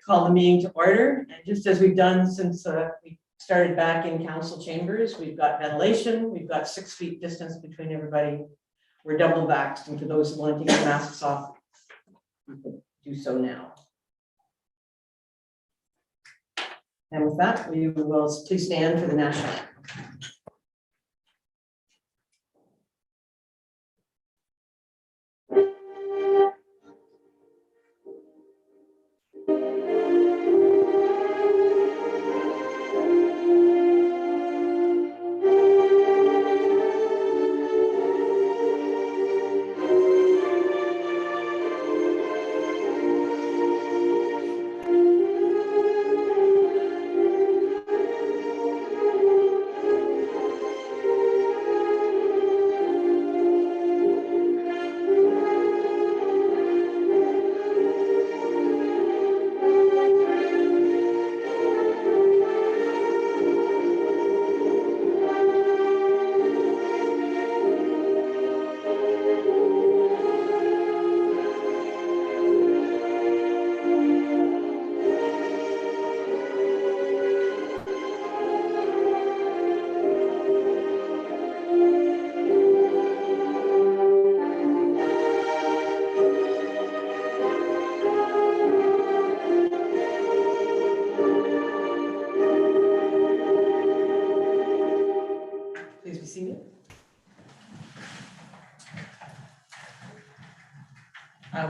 Call the meeting to order, and just as we've done since we started back in council chambers, we've got ventilation, we've got 6 feet distance between everybody. We're double vaxxed, and for those wanting their masks off, you can do so now. And with that, we will please stand for the national anthem. Please be seated.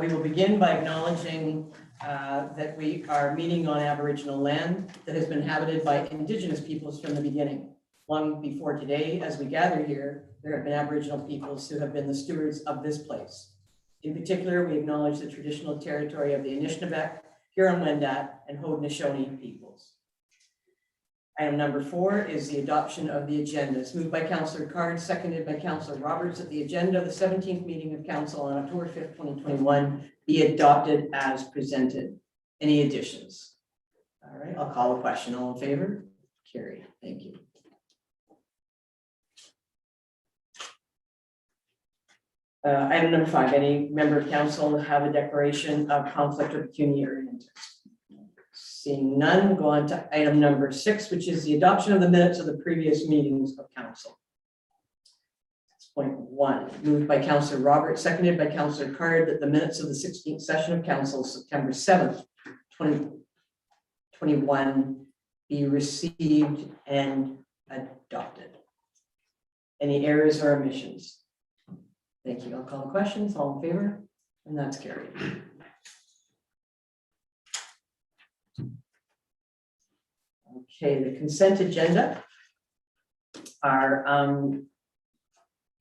We will begin by acknowledging that we are meeting on Aboriginal land that has been inhabited by Indigenous peoples from the beginning. Long before today, as we gather here, there have been Aboriginal peoples who have been the stewards of this place. In particular, we acknowledge the traditional territory of the Anishinaabe, Huron-Wendat, and Haudenosaunee peoples. Item number 4 is the adoption of the agenda. It's moved by Councillor Card, seconded by Councillor Roberts, that the agenda of the 17th meeting of Council on October 5th, 2021 be adopted as presented. Any additions? All right, I'll call a question. All in favor? Carried. Thank you. Item number 5, any member of council have a declaration of conflict or pecuniary interest? Seeing none, go on to item number 6, which is the adoption of the minutes of the previous meetings of council. 6.1, moved by Councillor Roberts, seconded by Councillor Card, that the minutes of the 16th session of council, September 7th, 2021, be received and adopted. Any errors or omissions? Thank you. I'll call the questions. All in favor? And that's carried. Okay, the consent agenda are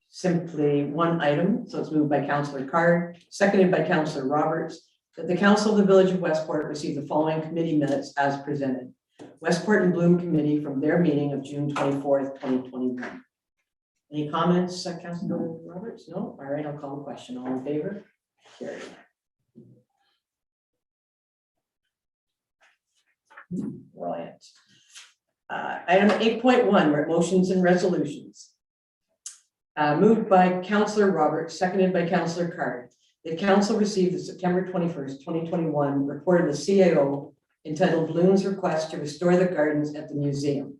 simply one item. So it's moved by Councillor Card, seconded by Councillor Roberts, that the Council of the Village of Westport receive the following committee minutes as presented. Westport and Bloom Committee from their meeting of June 24th, 2021. Any comments, Councillor Roberts? No? All right, I'll call the question. All in favor? Carried. Brilliant. Item 8.1, motions and resolutions. Moved by Councillor Roberts, seconded by Councillor Card. The council received the September 21st, 2021 report of the CAO entitled Bloom's Request to Restore the Gardens at the Museum.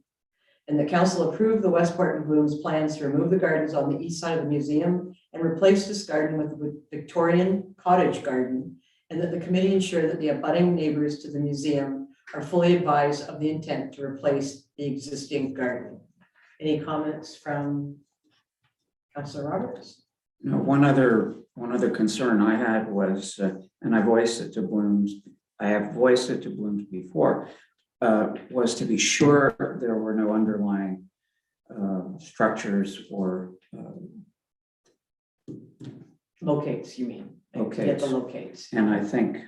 And the council approved the Westport and Bloom's plans to remove the gardens on the east side of the museum and replace this garden with a Victorian cottage garden, and that the committee ensure that the abutting neighbors to the museum are fully advised of the intent to replace the existing garden. Any comments from Councillor Roberts? No, one other concern I had was, and I voiced it to Bloom's, I have voiced it to Bloom's before, was to be sure there were no underlying structures or Locates, you mean? Okay. Get the locates. And I think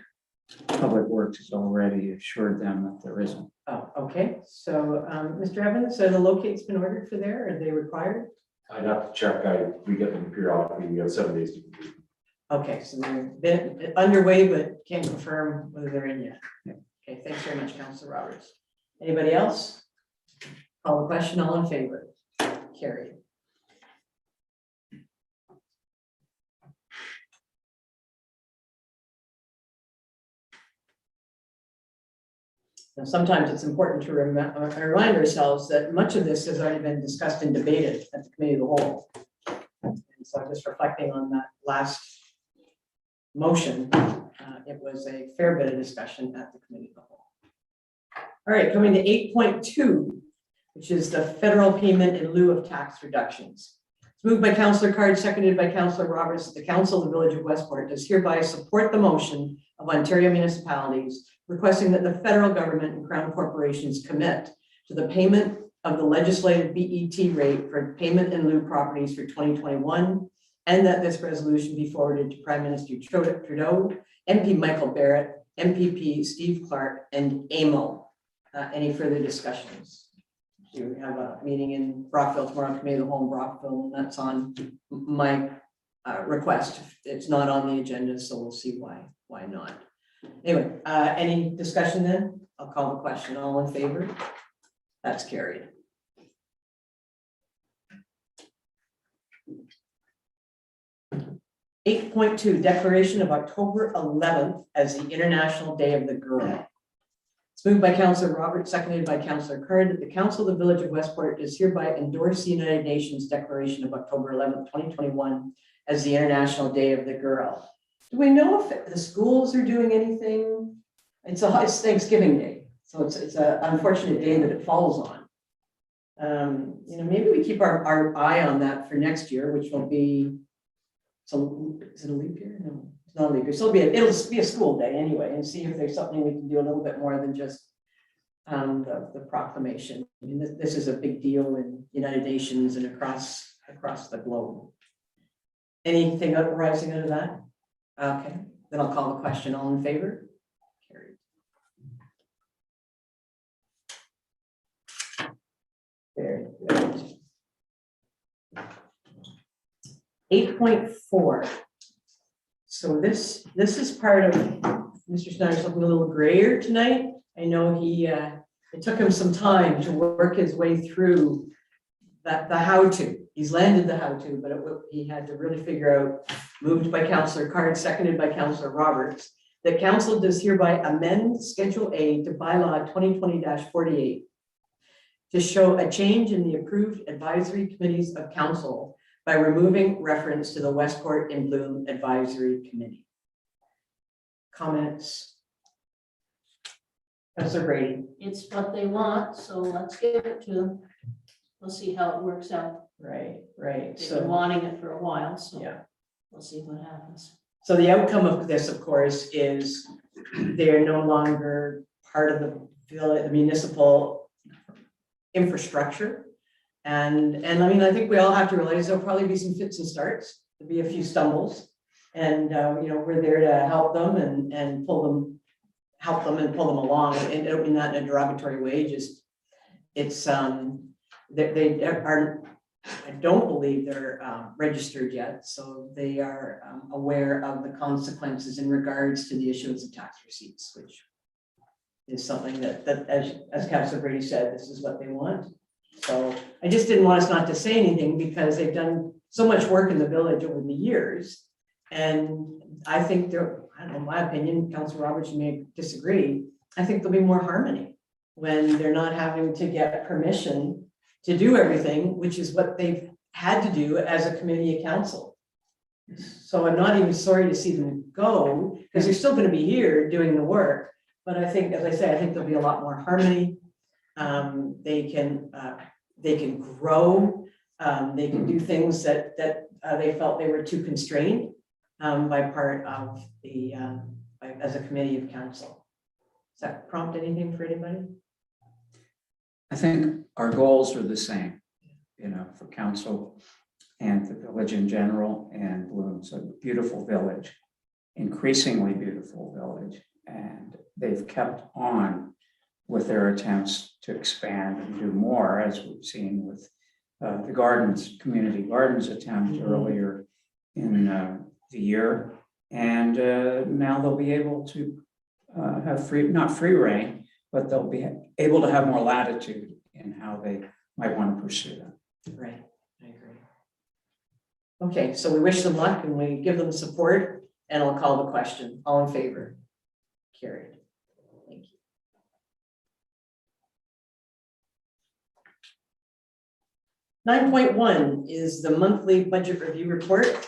Public Works has already assured them that there isn't. Oh, okay. So, Mr. Evans, so the locates been ordered for there? Are they required? I'd have to check. We get them periodically. We have 7 days to complete. Okay, so they're been underway, but can't confirm whether they're in yet. Yeah. Okay, thanks very much, Councillor Roberts. Anybody else? Call the question. All in favor? Carried. Now, sometimes it's important to remind ourselves that much of this has already been discussed and debated at the committee of the whole. And so just reflecting on that last motion, it was a fair bit of discussion at the committee of the whole. All right, coming to 8.2, which is the federal payment in lieu of tax reductions. It's moved by Councillor Card, seconded by Councillor Roberts, that the Council of the Village of Westport does hereby support the motion of Ontario municipalities requesting that the federal government and crown corporations commit to the payment of the legislative BET rate for payment in lieu properties for 2021, and that this resolution be forwarded to Prime Minister Trudeau, MP Michael Barrett, MPP Steve Clark, and AMO. Any further discussions? We have a meeting in Brockville tomorrow, committee of the whole in Brockville, and that's on my request. It's not on the agenda, so we'll see why not. Anyway, any discussion then? I'll call the question. All in favor? That's carried. (8.2) Declaration of October 11th as the International Day of the Girl. It's moved by Councillor Roberts, seconded by Councillor Card, that the Council of the Village of Westport is hereby endorse the United Nations Declaration of October 11th, 2021 as the International Day of the Girl. Do we know if the schools are doing anything? It's Thanksgiving Day, so it's an unfortunate day that it falls on. Maybe we keep our eye on that for next year, which will be, so is it a leap year? No, it's not a leap year. So it'll be a school day anyway, and see if there's something we can do a little bit more than just the proclamation. I mean, this is a big deal in United Nations and across the globe. Anything arising out of that? Okay, then I'll call the question. All in favor? Carried. Very good. 8.4. So this is part of Mr. Snyder's looking a little grayer tonight. I know it took him some time to work his way through the how-to. He's landed the how-to, but he had to really figure out, moved by Councillor Card, seconded by Councillor Roberts, that Council does hereby amend Schedule A to Bylaw 2020-48 to show a change in the approved advisory committees of Council by removing reference to the Westport in Bloom Advisory Committee. Comments? Councillor Brady. It's what they want, so let's give it to them. We'll see how it works out. Right. They've been wanting it for a while, so yeah. We'll see what happens. So the outcome of this, of course, is they're no longer part of the municipal infrastructure. And I mean, I think we all have to realize there'll probably be some fits and starts, there'll be a few stumbles. And we're there to help them and pull them along. And I don't mean that in a derogatory way, just they are, I don't believe they're registered yet, so they are aware of the consequences in regards to the issuance of tax receipts, which is something that as Councillor Brady said, this is what they want. So I just didn't want us not to say anything because they've done so much work in the village over the years. And I think I don't know, my opinion, Councillor Roberts, you may disagree, I think there'll be more harmony when they're not having to get permission to do everything, which is what they've had to do as a committee of council. So I'm not even sorry to see them go, because they're still going to be here doing the work. But I think, as I say, I think there'll be a lot more harmony. They can grow. They can do things that they felt they were too constrained by part of the as a committee of council. Does that prompt anything for anybody? I think our goals are the same, for council and the village in general, and Bloom's a beautiful village, increasingly beautiful village. And they've kept on with their attempts to expand and do more, as we've seen with the community gardens attempt earlier in the year. And now they'll be able to have not free reign, but they'll be able to have more latitude in how they might want to pursue that. Right, I agree. Okay, so we wish them luck and we give them support, and I'll call the question. All in favor? Carried. Thank you. 9.1 is the monthly budget review report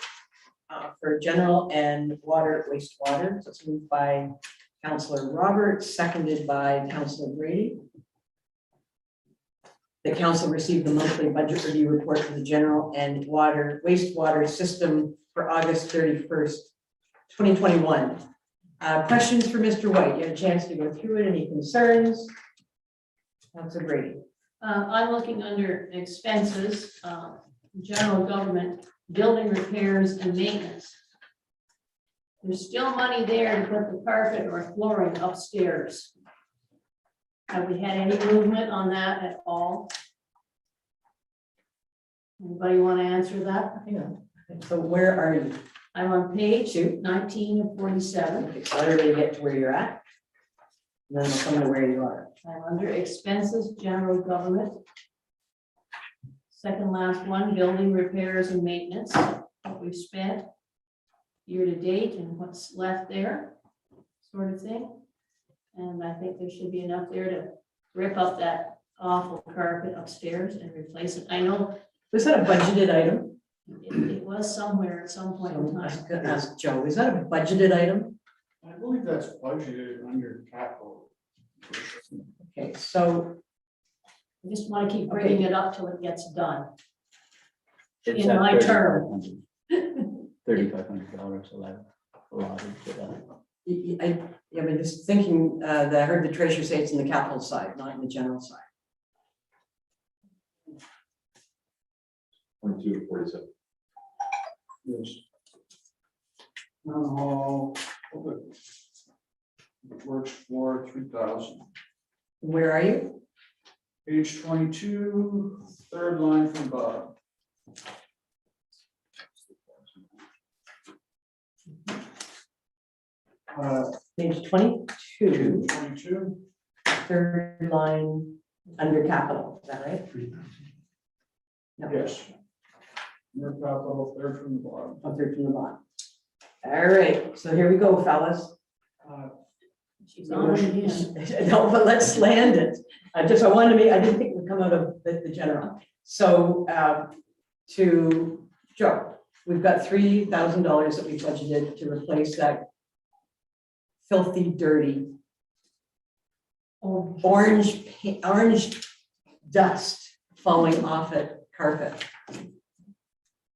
for general and water wastewater. So it's moved by Councillor Roberts, seconded by Councillor Brady. The council received the monthly budget review report for the general and water wastewater system for August 31st, 2021. Questions for Mr. White? You had a chance to go through it. Any concerns? Councillor Brady. I'm looking under expenses, general government, building repairs and maintenance. There's still money there to put the carpet or flooring upstairs. Have we had any movement on that at all? Anybody want to answer that? Hang on. So where are you? I'm on page 19 of 47. Okay, so everybody get to where you're at. And then we'll come to where you are. I'm under expenses, general government. Second last one, building repairs and maintenance, what we've spent year to date and what's left there, sort of thing. And I think there should be enough there to rip up that awful carpet upstairs and replace it. I know Was that a budgeted item? it was somewhere at some point in I was time. gonna ask Joe, is that a budgeted item? I believe that's budgeted under capital. Okay, so, I just want to keep bringing it up till it gets done. It's In at my term. $3,500 allotted for that. I mean, just thinking that I heard the treasurer say it's in the capital side, not in the general side. 22 to 47. Yes. Oh, it works for 3,000. Where are you? Page 22, third line from bottom. Page 22, 22, third line under capital, is that right? No. yes. Your capital, third from the bottom. Oh, third from the bottom. All right, so here we go, fellas. She's on it again. No, but let's land it. I wanted to make, I didn't think it would come out of the general. So to Joe, we've got $3,000 that we budgeted to replace that filthy, dirty, Oh, orange dust falling off it carpet.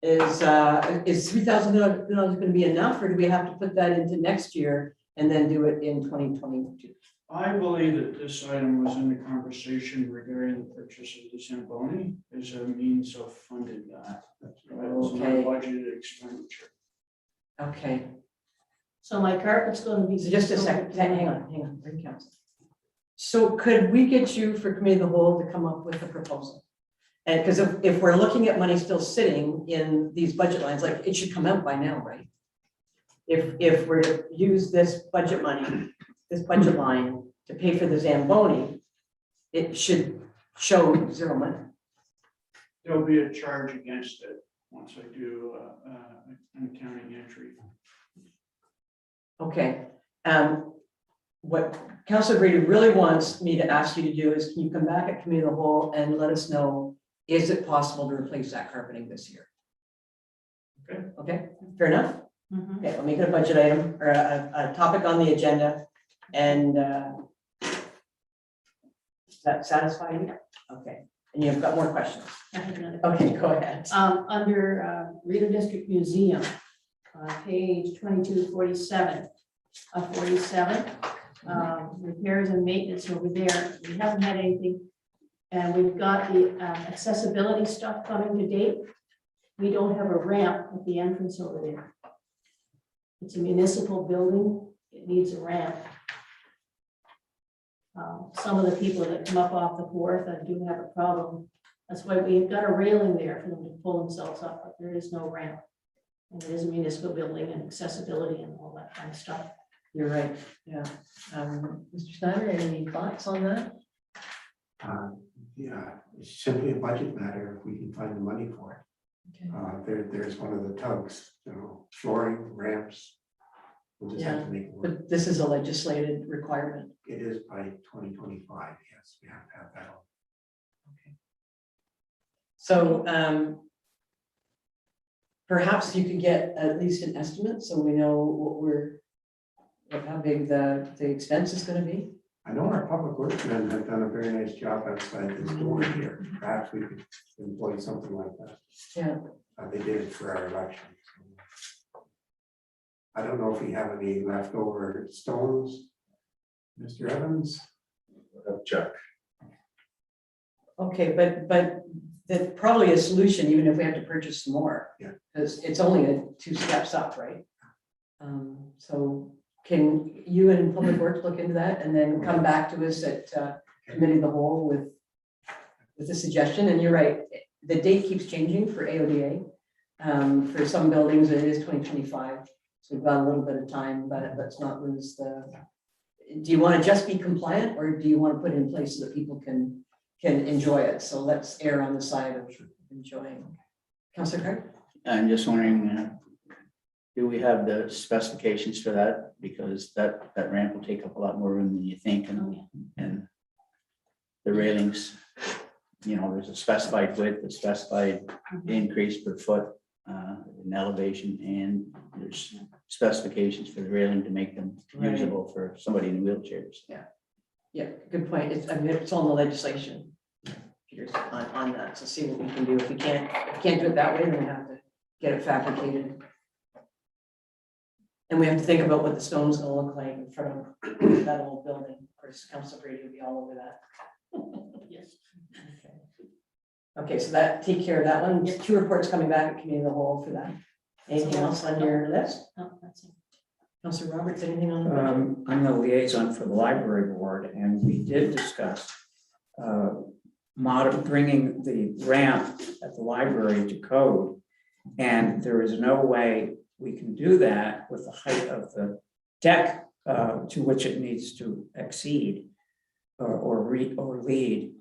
Is $3,000 going to be enough, or do we have to put that into next year and then do it in 2022? I believe that this item was in the conversation regarding the purchase of the Zamboni as a means of funding that. That was not a Okay. budgeted expenditure. Okay, so my carpet's going to be. so just a second, hang on, bring council. So could we get you for committee of the whole to come up with a proposal? And because if we're looking at money still sitting in these budget lines, like it should come out by now, right? If we're to use this budget money, this budget line to pay for the Zamboni, it should show zero money. There'll be a charge against it once I do an accounting entry. Okay, what Councilor Brady really wants me to ask you to do is, can you come back at committee of the whole and let us know, is it possible to replace that carpeting this year? Okay. Okay, fair enough? Mhm. Okay, I'll make it a budget item or a topic on the agenda, and does that satisfy you? Okay, and you've got more questions. I have another Okay, go ahead. Under Rideau District Museum, page 2247 of 47, repairs and maintenance over there. We haven't had anything. And we've got the accessibility stuff coming to date. We don't have a ramp at the entrance over there. It's a municipal building. It needs a ramp. Some of the people that come up off the wharf do have a problem. That's why we've got a railing there for them to pull themselves up, but there is no ramp. And it is a municipal building and accessibility and all that kind of stuff. You're right, yeah. Mr. Snyder, any thoughts on that? Yeah, it's simply a budget matter if we can find the money for Okay. it. There's one of the tugs, flooring, ramps. We'll just have to make it work. But this is a legislated requirement. It is by 2025, yes, we have to have that. So perhaps you could get at least an estimate, so we know how big the expense is gonna be. I know our public works men have done a very nice job outside this door here. Perhaps we could employ something like that. Yeah. They did it for our election. I don't know if we have any leftover stones, Mr. Evans. Check. Okay, but that's probably a solution, even if we have to purchase some more. Yeah. Because it's only 2 steps up, right? So can you and Public Works look into that and then come back to us at committee of the whole with a suggestion? And you're right, the date keeps changing for AODA. For some buildings, it is 2025, so we've got a little bit of time, but let's not lose the. Do you want to just be compliant, or do you want to put it in place so that people can enjoy it? So let's err on the side of enjoying. Councillor Craig? I'm just wondering, do we have the specifications for that? Because that ramp will take up a lot more room than you think, and the railings, you know, there's a specified width, a specified increase per foot in elevation, and there's specifications for the railing to make them Right. usable for somebody in wheelchairs. Yeah, good point. I mean, it's on the legislation. Peter's on that, so see what we can do. If we can't do it that way, then we have to get it fabricated. And we have to think about what the stone's gonna look like in front of that old building. Of course, Council Brady will be all over that. Yes. Okay, so take care of that one. 2 reports coming back at committee of the whole for that. Anything else on your list? Oh, that's it. Councilor Roberts, anything on the budget? I'm the liaison for the library board, and we did discuss bringing the ramp at the library to code. And there is no way we can do that with the height of the deck to which it needs to exceed or lead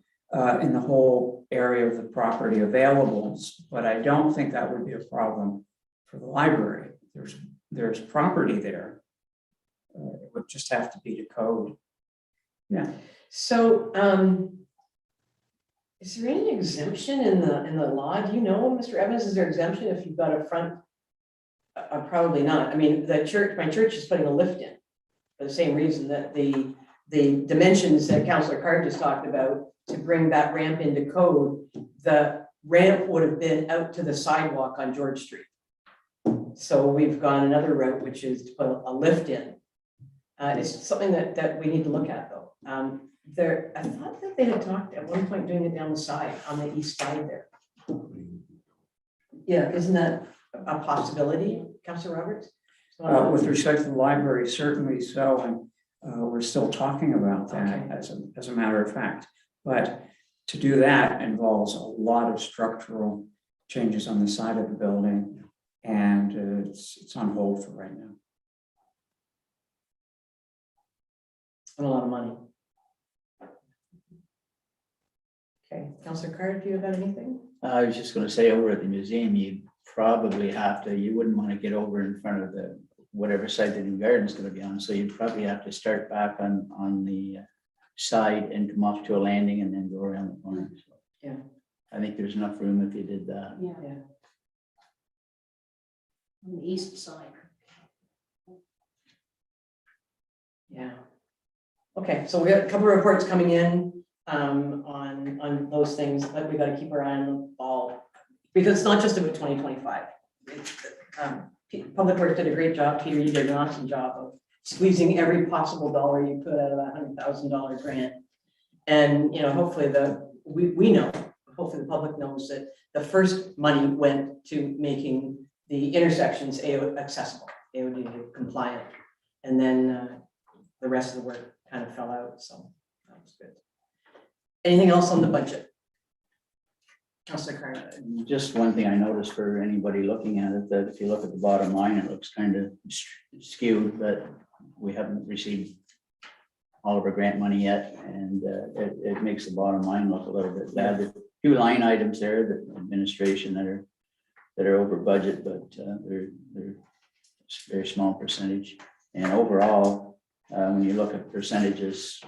in the whole area of the property available. But I don't think that would be a problem for the library. There's property there. It would just have to be to code. Yeah. So, is there any exemption in the law? Do you know, Mr. Evans, is there exemption if you've got a front? Probably not. I mean, my church is putting a lift in for the same reason that the dimensions that Councillor Card just talked about to bring that ramp into code, the ramp would have been out to the sidewalk on George Street. So we've gone another route, which is to put a lift in. It's something that we need to look at though. I thought that they had talked at one point doing it down the side, on the east side there. Yeah, isn't that a possibility, Councillor Roberts? With respect to the library, certainly so, and we're still talking about that Okay. as a matter of fact. But to do that involves a lot of structural changes on the side of the building, and it's on hold for right now. And a lot of money. Okay, Councillor Card, do you have anything? I was just gonna say, over at the museum, you probably have to, you wouldn't want to get over in front of the, whatever side the new garden's gonna be on, so you'd probably have to start back on the side and come off to a landing and then go around the corner. So Yeah. I think there's enough room if you did that. Yeah, Yeah. on the east side. Yeah. Okay, so we got a couple of reports coming in on those things, but we got to keep our eye on the ball because it's not just about 2025. Public Works did a great job. Peter, you did an awesome job of squeezing every possible dollar you could out of that $100,000 grant. And hopefully we know, hopefully the public knows that the first money went to making the intersections accessible, AOD compliant, and then the rest of the work kind of fell out, so that was good. Anything else on the budget? Councilor Carter. Just one thing I noticed for anybody looking at it, that if you look at the bottom line, it looks kind of skewed, but we haven't received all of our grant money yet, and it makes the bottom line look a little bit bad. There's 2 line items there, the administration that are over budget, but they're a very small percentage. And overall, when you look at percentages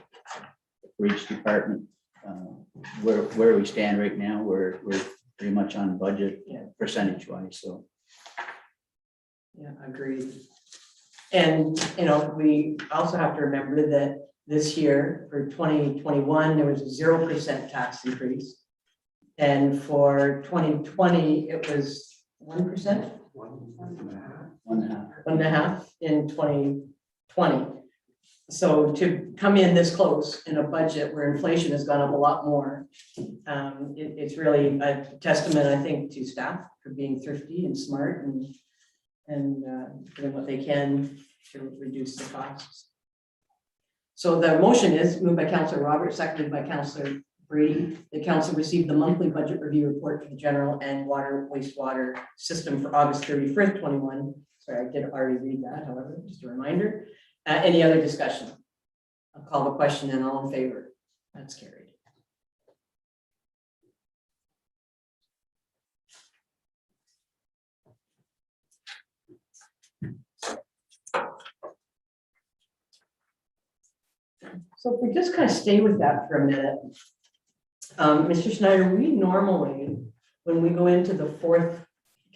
for each department, where we stand right now, we're pretty much on budget, Yeah. percentage wise, so. Yeah, agreed. And, you know, we also have to remember that this year, for 2021, there was a 0% tax increase. And for 2020, it was 1%, 1.5. 1.5 in 2020. So to come in this close in a budget where inflation has gone up a lot more, it's really a testament, I think, to staff for being thrifty and smart and doing what they can to reduce the costs. So the motion is moved by Councillor Roberts, seconded by Councillor Brady. The council received the monthly budget review report for the general and water wastewater system for August 31st, 21. Sorry, I did already read that, however, just a reminder. Any other discussion? I'll call the question and all in favor. That's carried. So if we just kind of stay with that for a minute. Mr. Schneider, we normally, when we go into the fourth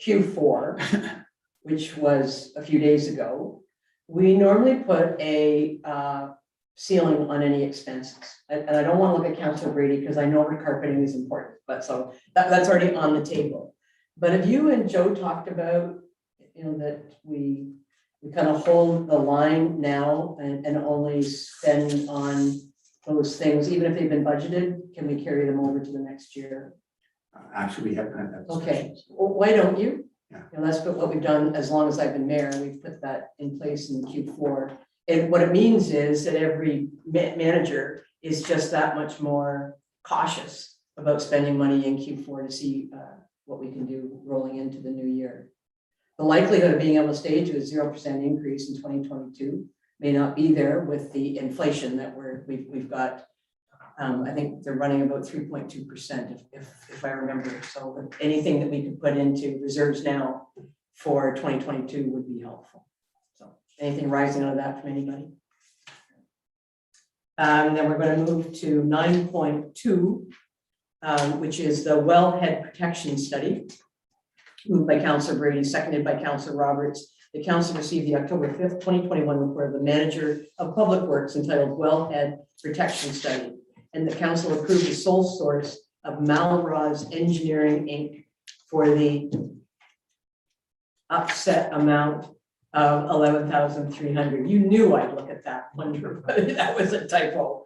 Q4, which was a few days ago, we normally put a ceiling on any expenses. And I don't want to look at Councilor Brady because I know recarpeting is important, but so that's already on the table. But if you and Joe talked about, you know, that we kind of hold the line now and only spend on those things, even if they've been budgeted, can we carry them over to the next year? Actually, we haven't had that Okay, discussion. well, why don't you? Yeah. And that's what we've done as long as I've been mayor, we've put that in place in Q4. And what it means is that every manager is just that much more cautious about spending money in Q4 to see what we can do rolling into the new year. The likelihood of being able to stage a 0% increase in 2022 may not be there with the inflation that we've got. I think they're running about 3.2% if I remember. So anything that we could put into reserves now for 2022 would be helpful. So anything rising out of that from anybody? Then we're going to move to 9.2, which is the wellhead protection study. Moved by Councillor Brady, seconded by Councillor Roberts. The council received the October 5th, 2021 report of the manager of public works entitled Wellhead Protection Study. And the council approved the sole source of Malroz Engineering Inc. for the upset amount of 11,300. You knew I'd look at that, wonder whether that was a typo.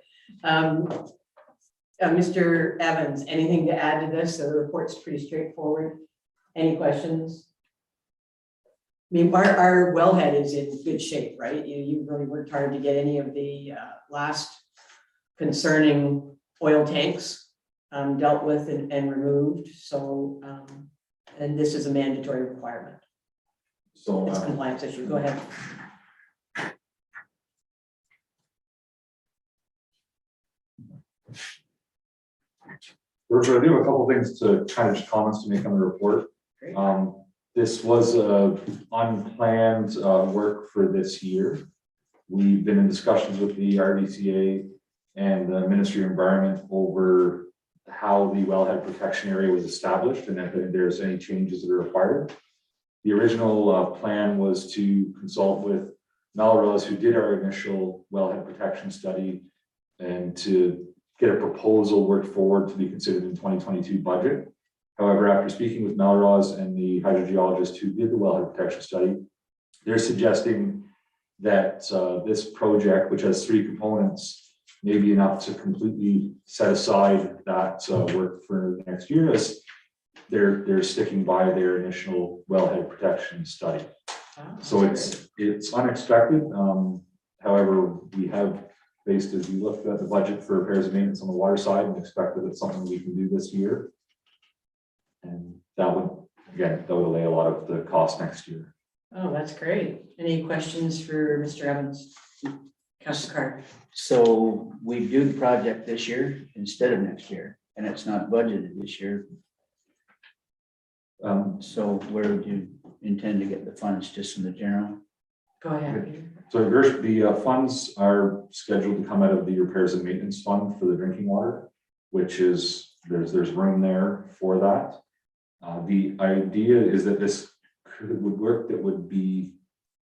Mr. Evans, anything to add to this? The report's pretty straightforward. Any questions? I mean, our wellhead is in good shape, right? You really worked hard to get any of the last concerning oil tanks dealt with and removed. So, and this is a mandatory requirement. So It's a compliance issue. Go ahead. we're going to do a couple things to kind of just comments to make on the report. Great. This was unplanned work for this year. We've been in discussions with the RDCA and the Ministry of Environment over how the wellhead protection area was established and if there's any changes that are required. The original plan was to consult with Melrose, who did our initial wellhead protection study, and to get a proposal worked forward to be considered in 2022 budget. However, after speaking with Melrose and the hydrogeologist who did the wellhead protection study, they're suggesting that this project, which has 3 components, may be enough to completely set aside that work for next year, as they're sticking by their initial wellhead protection study. So it's unexpected. However, we have based, as you looked at the budget for repairs and maintenance on the water side, and expect that it's something we can do this year. And that would allay a lot of the cost next year. Oh, that's great. Any questions for Mr. Evans? Councilor Carter. So we do the project this year instead of next year, and it's not budgeted this year. So where would you intend to get the funds, just in the general? Go ahead. So the funds are scheduled to come out of the repairs and maintenance fund for the drinking water, which is, there's room there for that. The idea is that this would work, that would be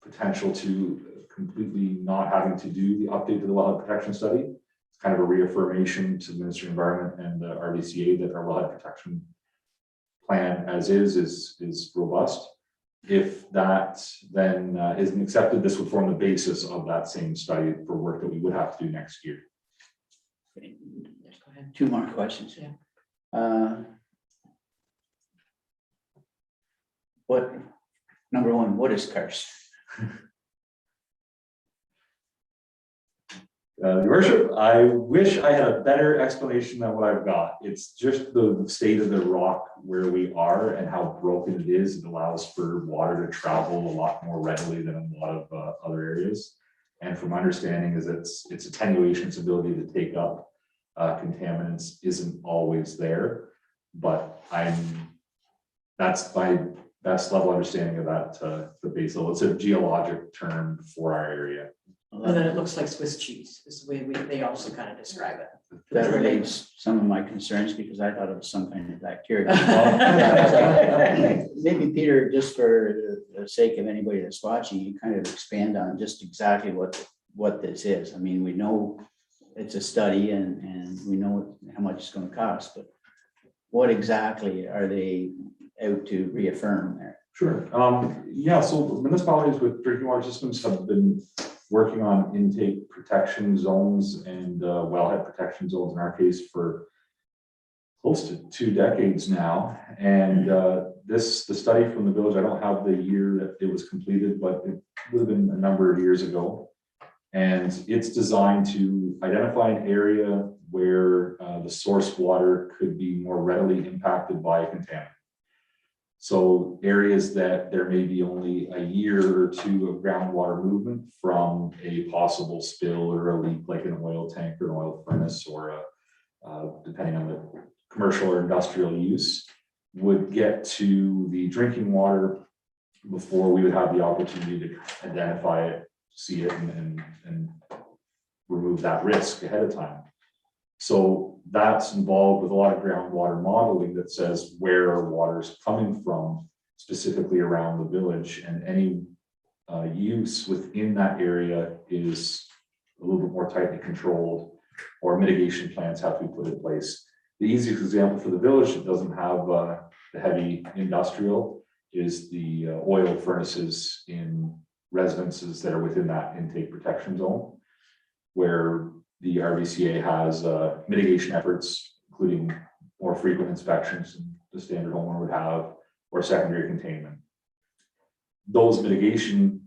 potential to completely not having to do the update to the wellhead protection study. It's kind of a reaffirmation to the Ministry of Environment and the RDCA that our wellhead protection plan as is robust. If that then isn't accepted, this would form the basis of that same study for work that we would have to do next year. Go ahead. Two more questions. Yeah. Number one, what is karst? Your worship, I wish I had a better explanation than what I've got. It's just the state of the rock where we are and how broken it is. It allows for water to travel a lot more readily than in a lot of other areas. And from my understanding is its attenuation, its ability to take up contaminants isn't always there. But that's my best level understanding of that, the base level. It's a geologic term for our area. And then it looks like Swiss cheese is the way they also kind of describe it. That relieves some of my concerns because I thought it was some kind of bacteria. Maybe Peter, just for the sake of anybody that's watching, you kind of expand on just exactly what this is. I mean, we know it's a study and we know how much it's going to cost, but what exactly are they out to reaffirm there? Sure. Yeah, so municipalities with drinking water systems have been working on intake protection zones and wellhead protection zones in our case for close to 2 decades now. And the study from the village, I don't have the year that it was completed, but it would have been a number of years ago. And it's designed to identify an area where the source water could be more readily impacted by a contaminant. So areas that there may be only a year or two of groundwater movement from a possible spill or a leak, like an oil tank or an oil furnace, or depending on the commercial or industrial use, would get to the drinking water before we would have the opportunity to identify it, see it, and remove that risk ahead of time. So that's involved with a lot of groundwater modeling that says where our water is coming from, specifically around the village, and any use within that area is a little bit more tightly controlled, or mitigation plans have to be put in place. The easiest example for the village that doesn't have the heavy industrial is the oil furnaces in residences that are within that intake protection zone, where the RVCA has mitigation efforts, including more frequent inspections than the standard homeowner would have, or secondary containment. Those mitigation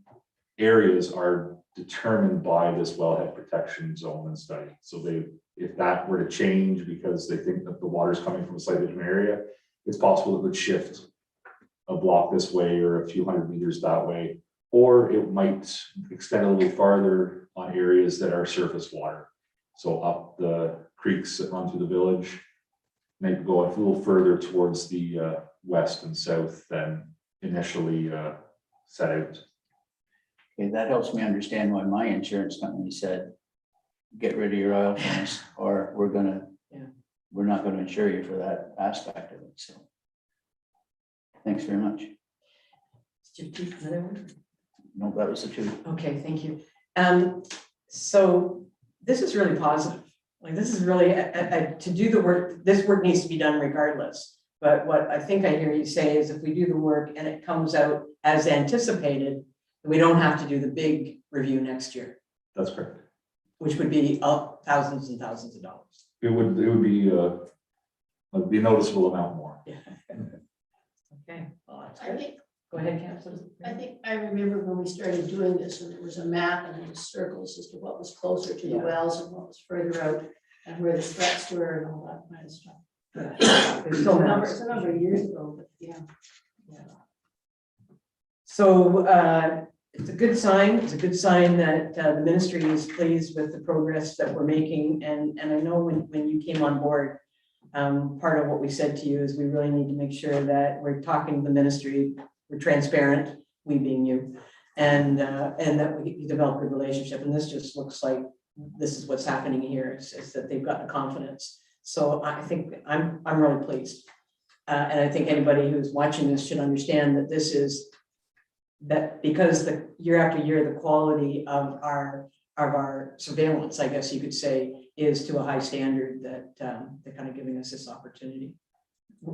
areas are determined by this wellhead protection zone and study. So if that were to change because they think that the water is coming from a slightly different area, it's possible it would shift a block this way or a few hundred meters that way, or it might extend a little farther on areas that are surface water. So up the creeks that run through the village, maybe go a little further towards the west and south than initially set out. Okay, that helps me understand why my insurance company said, get rid of your oil furnace, or we're not gonna insure you for that aspect of it, so. Thanks very much. Another one? No, that was the two. Okay, thank you. So this is really positive. Like, this is really to do the work. This work needs to be done regardless. But what I think I hear you say is if we do the work and it comes out as anticipated, we don't have to do the big review next year, That's correct. which would be thousands and thousands of dollars. It would be a noticeable amount more. Yeah. Okay, well, that's I good. think, Go ahead, Councilor. I think I remember when we started doing this, and there was a map and there was circles as to what was closer to the Yeah. wells and what was further out, and where the threats were and all that kind of stuff. There's It's still a number of years ago, but yeah. So it's a good sign. It's a good sign that the ministry is pleased with the progress that we're making. And I know when you came on board, part of what we said to you is we really need to make sure that we're talking to the ministry, we're transparent, we being you, and that we develop a good relationship. And this just looks like this is what's happening here. It's that they've got the confidence. So I think I'm really pleased. And I think anybody who's watching this should understand that this is, that because the year after year, the quality of our surveillance, I guess you could say, is to a high standard, that they're kind of giving us this opportunity.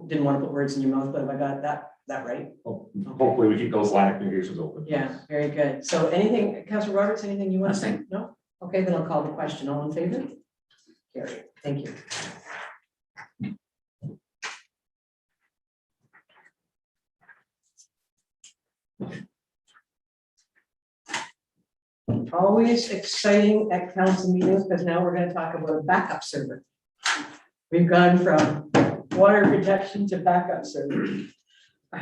Didn't want to put words in your mouth, but have I got that right? Hopefully we keep those line of communications open. Yeah, very good. So anything, Councillor Roberts, anything you want to say? Nothing. No? Okay, then I'll call the question. All in favor? Carry. Thank you. Always exciting at council meetings, because now we're going to talk about a backup server. We've gone from water protection to backup server.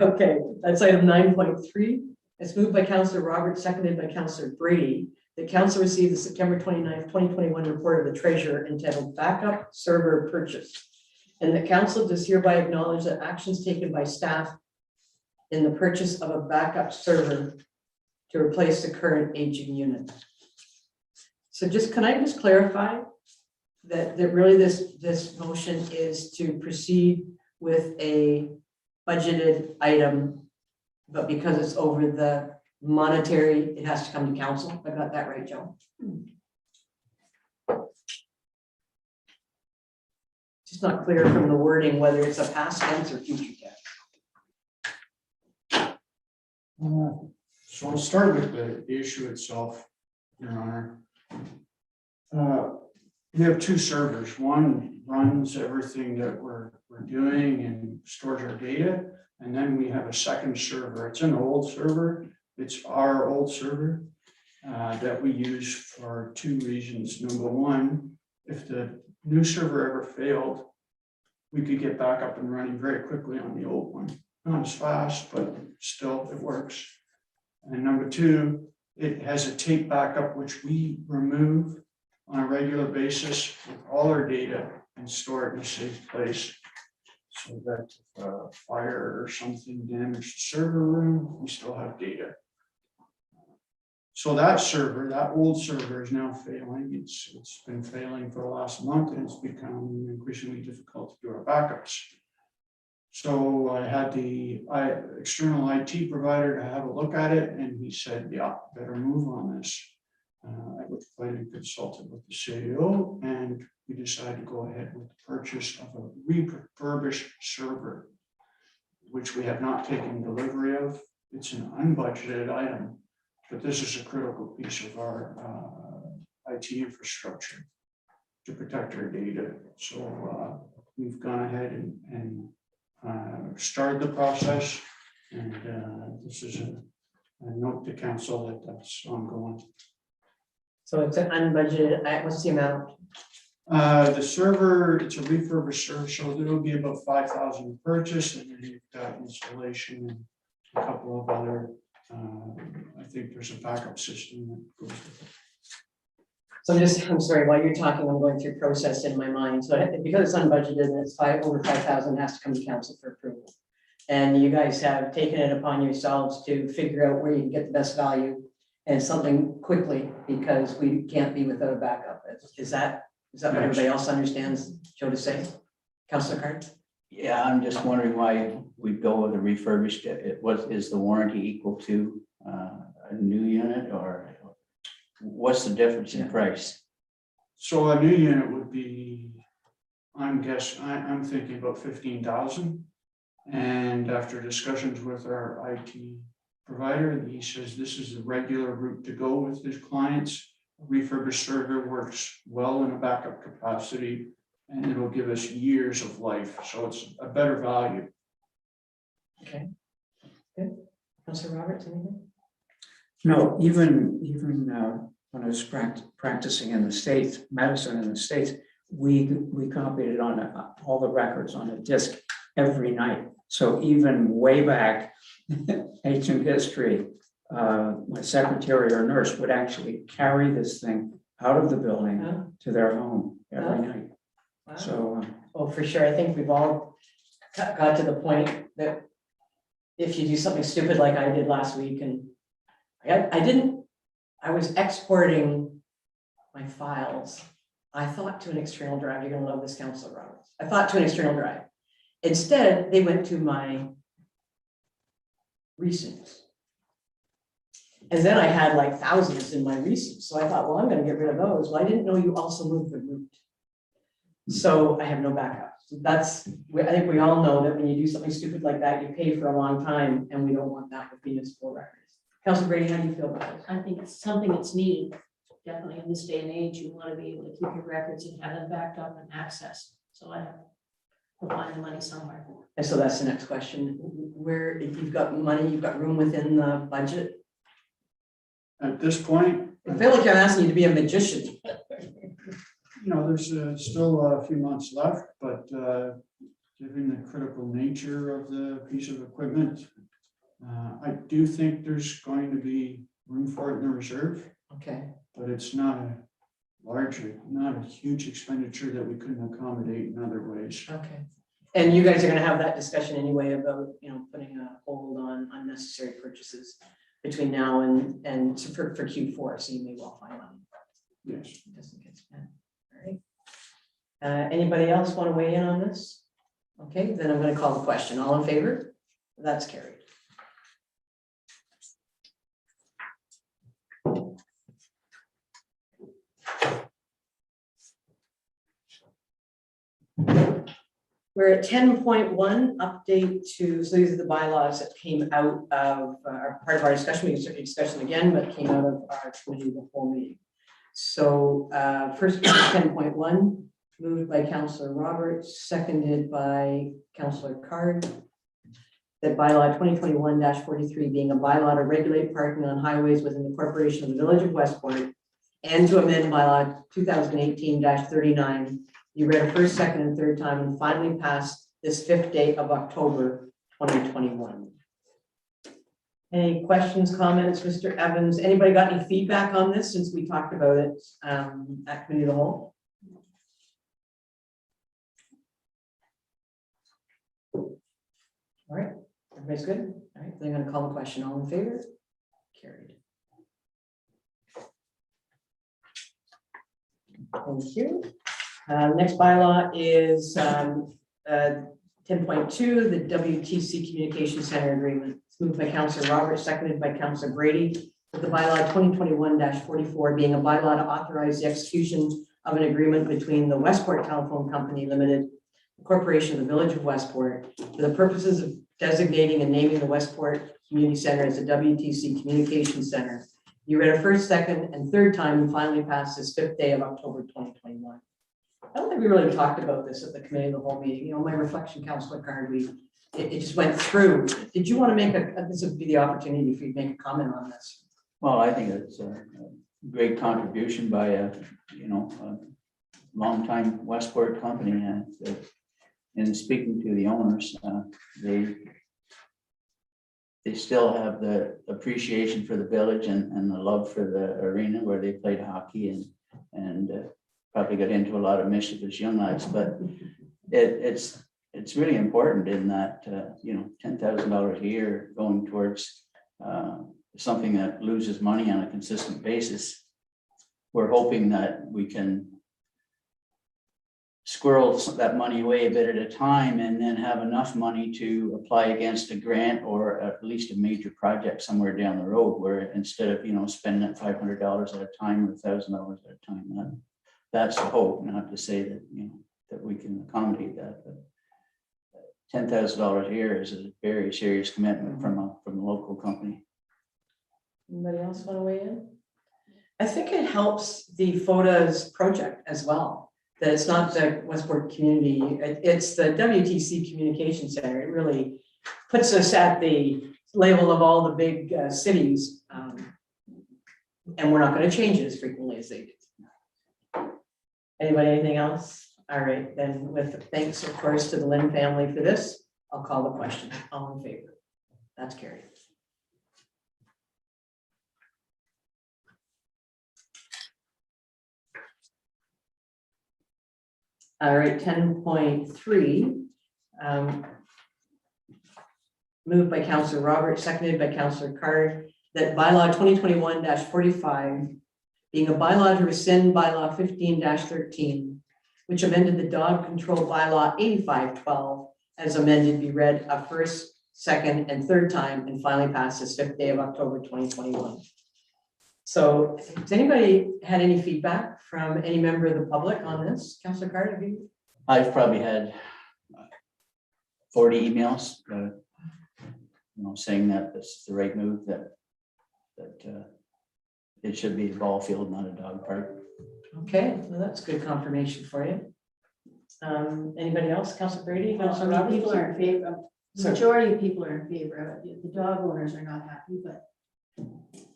Okay, that's item 9.3. It's moved by Councillor Roberts, seconded by Councillor Brady. The council received the September 29th, 2021 report of the treasurer entitled Backup Server Purchase. And the council does hereby acknowledge that actions taken by staff in the purchase of a backup server to replace the current aging unit. So can I just clarify that really this motion is to proceed with a budgeted item, but because it's over the monetary, it has to come to council. I got that right, Joe? Just not clear from the wording whether it's a past tense or future tense. So I'll start with the issue itself, Your Honor. We have two servers. One runs everything that we're doing and stores our data. And then we have a second server. It's an old server. It's our old server that we use for two reasons. Number one, if the new server ever failed, we could get back up and running very quickly on the old one. Not as fast, but still it works. And number two, it has a tape backup, which we remove on a regular basis with all our data and store it in a safe place. So that if fire or something damaged the server room, we still have data. So that server, that old server is now failing. It's been failing for the last month, and it's become increasingly difficult to do our backups. So I had the external IT provider to have a look at it, and he said, yeah, better move on this. I was planning consulted with the CEO, and we decided to go ahead with the purchase of a refurbished server, which we have not taken delivery of. It's an unbudgeted item, but this is a critical piece of our IT infrastructure to protect our data. So we've gone ahead and started the process, and this is a note to council that that's ongoing. So it's an unbudgeted, what's the amount? The server, it's a refurbished server, so there will be about 5,000 purchase, and then you've got installation and a couple of other, I think there's a backup system that goes with it. So I'm sorry, while you're talking, I'm going through process in my mind. So because it's unbudgeted and it's over 5,000, has to come to council for approval. And you guys have taken it upon yourselves to figure out where you can get the best value and something quickly, because we can't be without a backup. Is that what everybody else understands, Joe, to say? Councilor Card? Yeah, I'm just wondering why we go with a refurbished. Is the warranty equal to a new unit, or what's the difference in price? So a new unit would be, I'm thinking about 15,000. And after discussions with our IT provider, he says this is the regular route to go with his clients. A refurbished server works well in a backup capacity, and it'll give us years of life. So it's a better value. Okay. Good. Councilor Roberts, anything? No, even when I was practicing in the States, medicine in the States, we copied it on all the records on a disc every night. So even way back, ancient history, my secretary or nurse would actually carry this thing out of the building to their home every night. Wow. So, Oh, for sure. I think we've all got to the point that if you do something stupid like I did last week, and I was exporting my files. I thought to an external drive. You're gonna love this, Councilor Roberts. I thought to an external drive. Instead, they went to my receipts. And then I had like thousands in my receipts, so I thought, well, I'm gonna get rid of those. Well, I didn't know you also moved the route. So I have no backup. So that's, I think we all know that when you do something stupid like that, you pay for a long time, and we don't want that with municipal records. Councilor Brady, how do you feel about this? I think it's something that's needed, definitely in this day and age, you want to be able to keep your records and have them backed up and accessed, so I have to find the money somewhere. And so that's the next question. Where, if you've got money, you've got room within the budget? At this point, I feel like I'm asking you to be a magician. there's still a few months left, but given the critical nature of the piece of equipment, I do think there's going to be room for it in the reserve, Okay, but it's not a huge expenditure that we couldn't accommodate in other ways. okay. And you guys are gonna have that discussion anyway about, putting a hold on unnecessary purchases between now and so for Q4, so you may well find money. Yes. It doesn't get spent. All right. Anybody else want to weigh in on this? Okay, then I'm going to call the question. All in favor? That's carried. We're at 10.1, update to, so these are the bylaws that came out of part of our discussion. We can certainly discuss them again, but came out of our committee of the whole meeting. So first 10.1, moved by Councillor Roberts, seconded by Councillor Card. That bylaw 2021-43 being a bylaw to regulate parking on highways within the corporation of the Village of Westport and to amend bylaw 2018-39. You read a first, second, and third time and finally passed this 5th day of October 2021. Any questions, comments, Mr. Evans? Anybody got any feedback on this since we talked about it at Committee of the Whole? All right, everybody's good? All right, then I'm going to call the question. All in favor? Carried. Thank you. Next bylaw is 10.2, the WTC Communication Center Agreement. It's moved by Councillor Roberts, seconded by Councillor Brady, with the bylaw 2021-44 being a bylaw to authorize the execution of an agreement between the Westport Telephone Company Limited, the Corporation of the Village of Westport, for the purposes of designating and naming the Westport Community Center as a WTC Communication Center. You read a first, second, and third time and finally passed this 5th day of October 2021. I don't think we really talked about this at the committee of the whole meeting. My reflection, Councillor Card, it just went through. Did you want to make this would be the opportunity for you to make a comment on this? Well, I think it's a great contribution by a longtime Westport company, and in speaking to the owners, they still have the appreciation for the village and the love for the arena where they played hockey and probably got into a lot of mischievous young lads, but it's really important in that $10,000 a year going towards something that loses money on a consistent basis. We're hoping that we can squirrel that money away a bit at a time and then have enough money to apply against a grant or at least a major project somewhere down the road, where instead of spending it $500 at a time or $1,000 at a time. That's the hope. Not to say that that we can accommodate that, but $10,000 a year is a very serious commitment from a local company. Anybody else want to weigh in? I think it helps the FODA's project as well. That it's not the Westport community, it's the WTC Communication Center. It really puts us at the level of all the big cities, and we're not going to change it as frequently as they do. Anybody, anything else? All right, then with thanks, of course, to the Lynn family for this, I'll call the question. All in favor? That's carried. All right, 10.3, moved by Councillor Roberts, seconded by Councillor Card, that bylaw 2021-45 being a bylaw to rescind bylaw 15-13, which amended the dog control bylaw 8512 as amended be read a first, second, and third time and finally pass this 5th day of October 2021. So has anybody had any feedback from any member of the public on this? Councillor Carter, have you? I've probably had 40 emails, saying that this is the right move, that it should be a ball field, not a dog park. Okay, well, that's good confirmation for you. Anybody else? Councillor Brady? Well, Councillor some people Roberts? are in favor, the Sorry. majority of people are in favor of it. The dog owners are not happy, but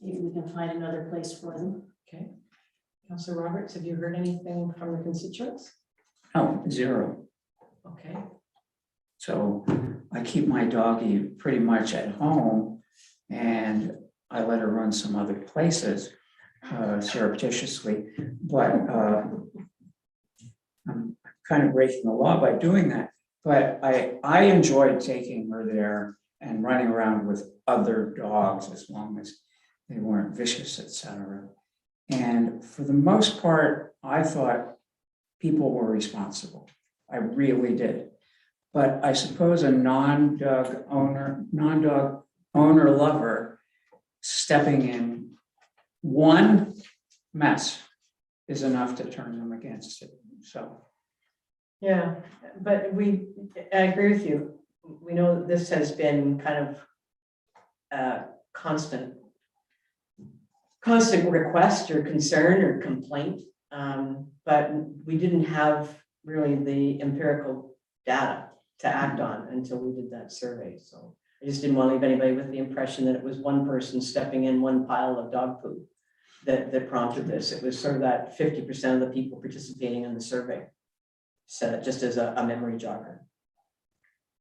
maybe we can find another place for them. Okay. Councillor Roberts, have you heard anything from the constituents? Oh, zero. Okay. So I keep my doggie pretty much at home and I let her run some other places surreptitiously, but I'm kind of breaking the law by doing that. But I enjoyed taking her there and running around with other dogs as long as they weren't vicious, etc. And for the most part, I thought people were responsible. I really did. But I suppose a non-dog owner lover stepping in one mess is enough to turn them against it. So Yeah, but I agree with you. We know that this has been kind of constant request or concern or complaint. But we didn't have really the empirical data to act on until we did that survey. So I just didn't want to leave anybody with the impression that it was one person stepping in one pile of dog poop that prompted this. It was sort of that 50% of the people participating in the survey. So just as a memory jogger.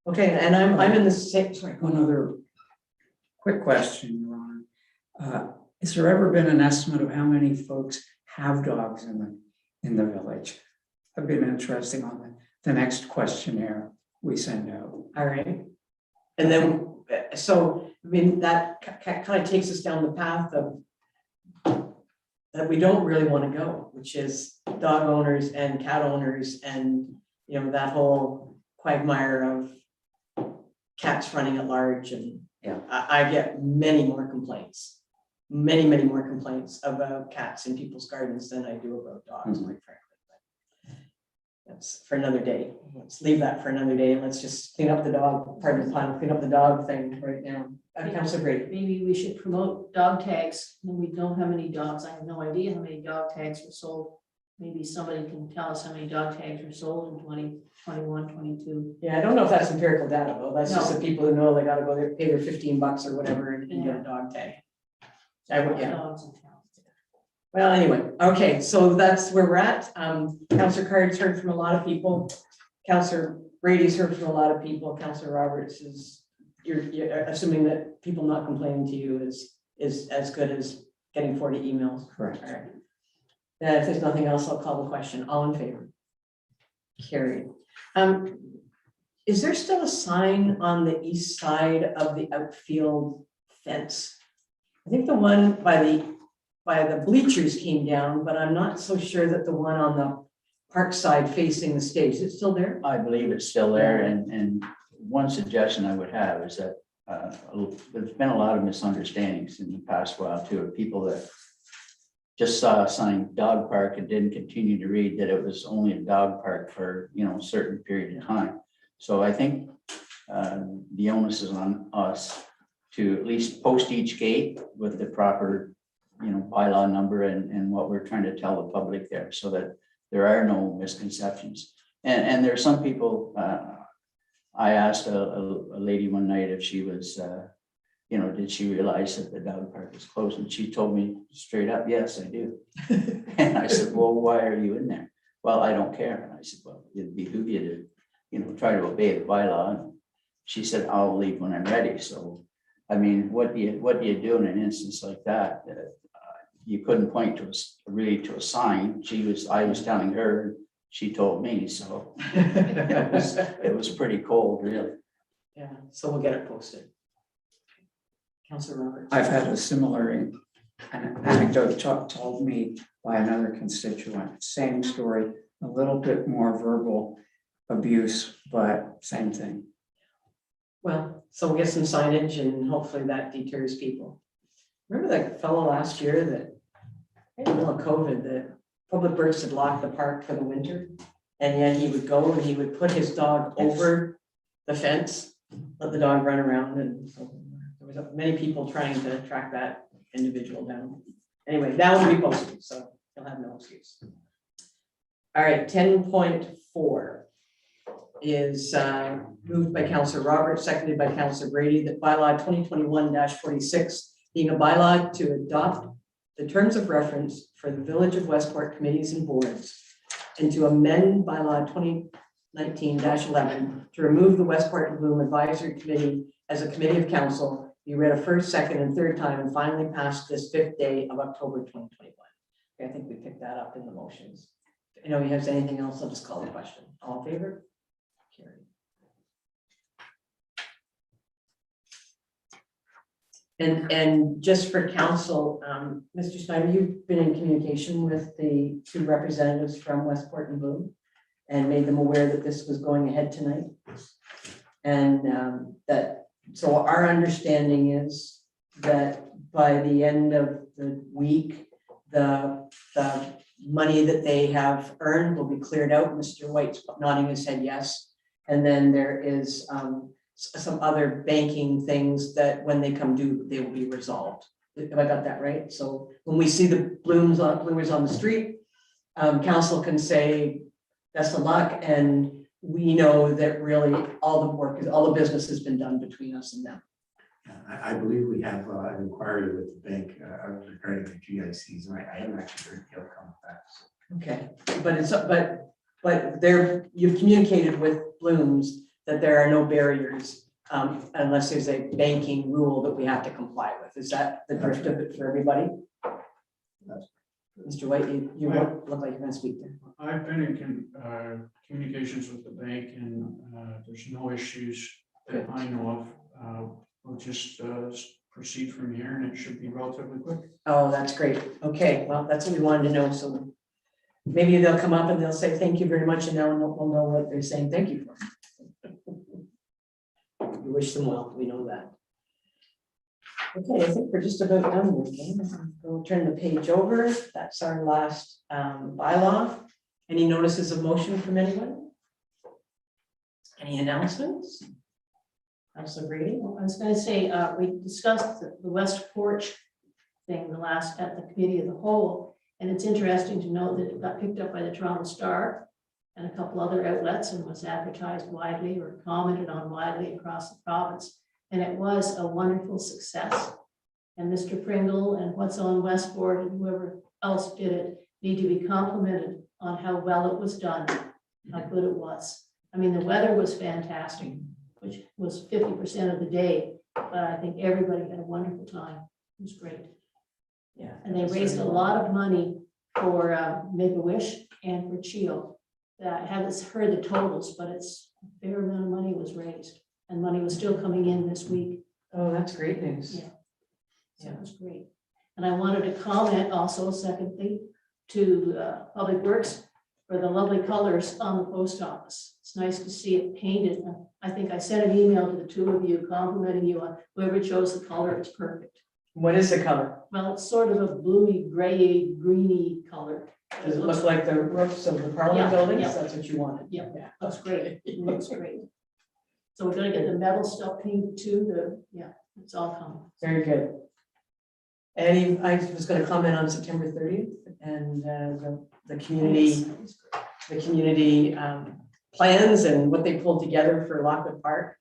Okay, and I'm in the same, sorry. one other quick question, Your Honor. Has there ever been an estimate of how many folks have dogs in the village? That'd be interesting on the next questionnaire we send out. All right. And then, so, I mean, that kind of takes us down the path of that we don't really want to go, which is dog owners and cat owners and, that whole quagmire of cats running at large. And Yeah. I get many more complaints about cats in people's gardens than I do about dogs, quite frankly. That's for another day. Let's leave that for another day. Let's just clean up the dog, pardon the pun, clean up the dog thing right now. Councillor Brady. Maybe we should promote dog tags. When we don't have any dogs, I have no idea how many dog tags were sold. Maybe somebody can tell us how many dog tags were sold in 2021, 22. Yeah, I don't know if that's empirical data though. That's just No. the people who know they gotta go there, pay their $15 or whatever and get a dog tag. Yeah. Dogs in town. Well, anyway, okay, so that's where we're at. Councillor Card's heard from a lot of people. Councillor Brady's heard from a lot of people. Councillor Roberts you're assuming that people not complaining to you is as good as getting 40 emails. Correct. All right. If there's nothing else, I'll call the question. All in favor? Carried. Is there still a sign on the east side of the outfield fence? I think the one by the bleachers came down, but I'm not so sure that the one on the park side facing the stage, is it still there? I believe it's still there, and one suggestion I would have is that there's been a lot of misunderstandings in the past while too, of people that just saw a sign dog park and didn't continue to read that it was only a dog park for, a certain period of time. So I think the onus is on us to at least post each gate with the proper, bylaw number and what we're trying to tell the public there, so that there are no misconceptions. And there are some people, I asked a lady one night if she was, did she realize that the dog park is closed? And she told me straight up, yes, I do. And I said, well, why are you in there? Well, I don't care. And I said, well, it'd behoove you to, try to obey the bylaw. And she said, I'll leave when I'm ready. So, I mean, what do you do in an instance like that? You couldn't point to a sign. I was telling her, she told me, so it was pretty cold, really. Yeah, so we'll get it posted. Councillor Roberts. I've had a similar anecdote told me by another constituent, same story, a little bit more verbal. abuse, but same thing. Well, so we'll get some signage and hopefully that deters people. Remember that fellow last year that, in the middle of COVID, that Public Works had locked the park for the winter? And yet he would go and he would put his dog over the fence, let the dog run around, and so there was many people trying to track that individual down. Anyway, that will be posted, so he'll have no excuse. All right, 10.4 is moved by Councillor Roberts, seconded by Councillor Brady, that bylaw 2021-46 being a bylaw to adopt the terms of reference for the Village of Westport committees and boards, and to amend bylaw 2019-11 to remove the Westport and Bloom Advisory Committee as a committee of council, be read a first, second, and third time, and finally passed this 5th day of October 2021. I think we picked that up in the motions. If anybody has anything else, I'll just call the question. All in favor? Carried. And just for council, Mr. Snyder, you've been in communication with the two representatives from Westport and Bloom and made them aware that this was going ahead tonight. And so our understanding is that by the end of the week, the money that they have earned will be cleared out. Mr. White's nodding his head yes. And then there is some other banking things that when they come due, they will be resolved. Have I got that right? So when we see the bloomers on the street, council can say, best of luck. And we know that really all the business has been done between us and them. I believe we have an inquiry with the bank regarding the GICs, and I haven't actually heard the outcome of that. Okay, but you've communicated with Blooms that there are no barriers unless there's a banking rule that we have to comply with. Is that the drift of it for everybody? Mr. White, you look like you're going to speak there. I've been in communications with the bank, and there's no issues that I know of. We'll just proceed from here, and it should be relatively quick. Oh, that's great. Okay, well, that's what we wanted to know. So maybe they'll come up and they'll say, thank you very much. And now we'll know what they're saying. Thank you for. We wish them well. We know that. Okay, I think we're just about done with them. We'll turn the page over. That's our last bylaw. Any notices of motion from anyone? Any announcements? Councilor Brady? Well, I was going to say, we discussed the West Porch thing at the committee of the whole, and it's interesting to note that it got picked up by the Toronto Star and a couple other outlets and was advertised widely or commented on widely across the province. And it was a wonderful success. And Mr. Pringle and What's on Westport and whoever else did it need to be complimented on how well it was done, how good it was. I mean, the weather was fantastic, which was 50% of the day, but I think everybody had a wonderful time. It was great. Yeah. And they raised a lot of money for Make-A-Wish and for CHIO. I haven't heard the totals, but it's a fair amount of money was raised, and money was still coming in this week. Oh, that's great news. Yeah. So it was great. And I wanted to comment also, secondly, to Public Works for the lovely colors on the post office. It's nice to see it painted. I think I sent an email to the two of you complimenting you on whoever chose the color. It's perfect. What is the color? Well, it's sort of a bluey, gray, greeny color. Does it look like the roofs of the Parliament Yeah, buildings? yeah. That's what you wanted? Yeah. Yeah. Looks great. It looks great. So we're gonna get the metal stuff painted too. It's all coming. Very good. Eddie, I was going to comment on September 30th and the community plans and what they pulled together for Lockwood Park.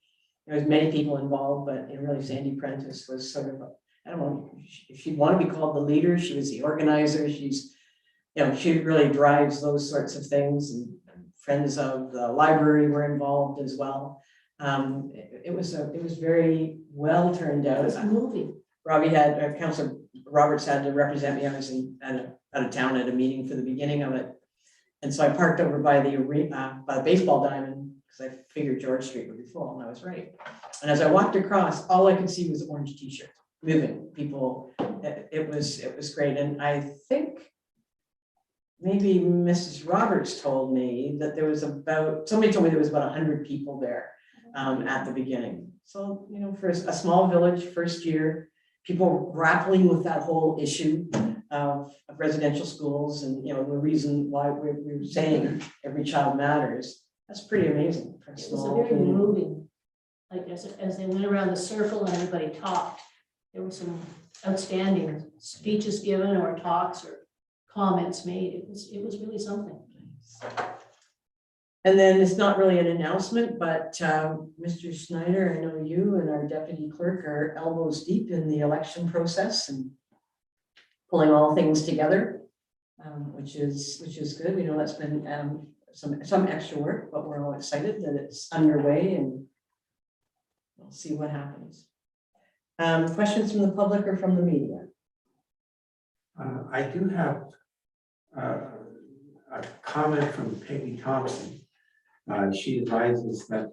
There was many people involved, but really Sandy Prentice was sort of, I don't know if she'd want to be called the leader. She was the organizer. She really drives those sorts of things, and friends of the library were involved as well. It was very well turned out. It's moving. Councilor Roberts had to represent me. I was out of town at a meeting for the beginning of it. And so I parked over by the baseball diamond because I figured George Street would be full, and I was right. And as I walked across, all I could see was orange t-shirts moving, people. It was great. And I think maybe Mrs. Roberts told me that there was somebody told me there was about 100 people there at the beginning. So, you know, for a small village, first year, people grappling with that whole issue of residential schools and, you know, the reason why we're saying every child matters. That's pretty amazing for a It was a small very community. moving, like as they went around the circle and everybody talked, there were some outstanding speeches given or talks or comments made. It was really something. And then it's not really an announcement, but Mr. Schneider, I know you and our deputy clerk are elbows deep in the election process and pulling all things together, which is good. We know that's been some extra work, but we're all excited that it's underway and we'll see what happens. Questions from the public or from the media? I do have a comment from Peggy Thompson. She advises that,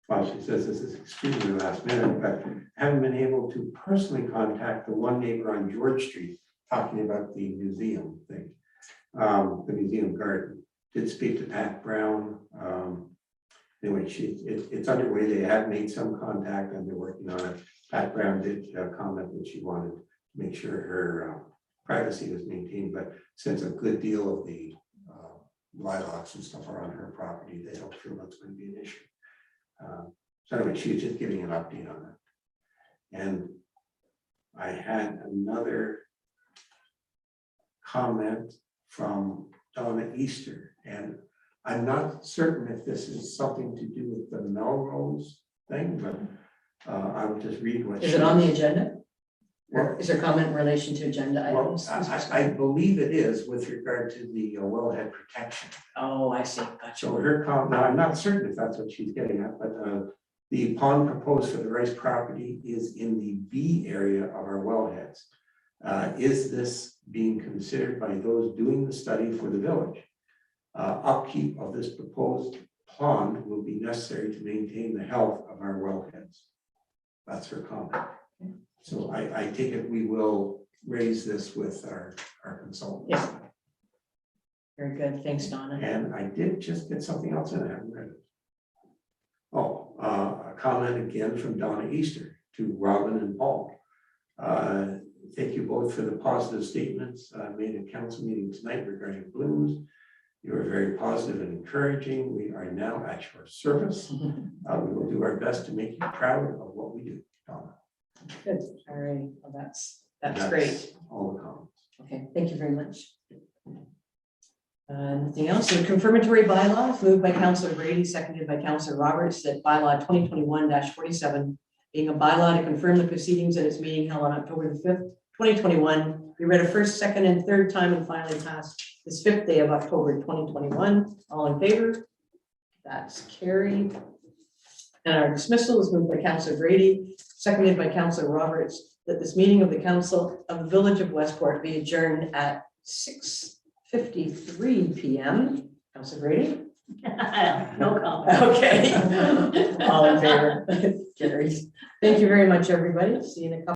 well, she says this is extremely last minute, but haven't been able to personally contact the one neighbor on George Street talking about the museum thing, the museum garden. Did speak to Pat Brown. Anyway, it's underway. They have made some contact and they're working on it. Pat Brown did comment that she wanted to make sure her privacy was maintained, but since a good deal of the lilacs and stuff are on her property, they don't feel that's going to be an issue. So anyway, she was just giving an update on that. And I had another comment from Donna Easter, and I'm not certain if this is something to do with the Melrose thing, but I'll just read what. Is it on the agenda? Or is there comment in relation to agenda Well, items? I believe it is with regard to the wellhead protection. Oh, I see, gotcha. So her comment, now I'm not certain if that's what she's getting at, but the pond proposed for the Rice property is in the B area of our wellheads. Is this being considered by those doing the study for the village? Upkeep of this proposed pond will be necessary to maintain the health of our wellheads. That's her comment. So I take it we will raise this with our consultants. Yeah. Very good, thanks, Donna. And I did just get something else in, I haven't read it. Oh, a comment again from Donna Easter to Robin and Paul. Thank you both for the positive statements made at council meeting tonight regarding blooms. You are very positive and encouraging. We are now at your service. We will do our best to make you proud of what we do, Donna. Good, all right, well, that's great. All the comments. Okay, thank you very much. Anything else? So confirmatory bylaws moved by Councillor Brady, seconded by Councillor Roberts, that bylaw 2021-47 being a bylaw to confirm the proceedings at its meeting held on October the 5th, 2021. We read a first, second, and third time and finally passed this 5th day of October 2021. All in favor? That's carried. And our dismissal is moved by Councillor Brady, seconded by Councillor Roberts, that this meeting of the Council of the Village of Westport be adjourned at 6:53 p.m. Councillor Brady? No comment. Okay. All in favor? Carries. Thank you very much, everybody. See you in a couple.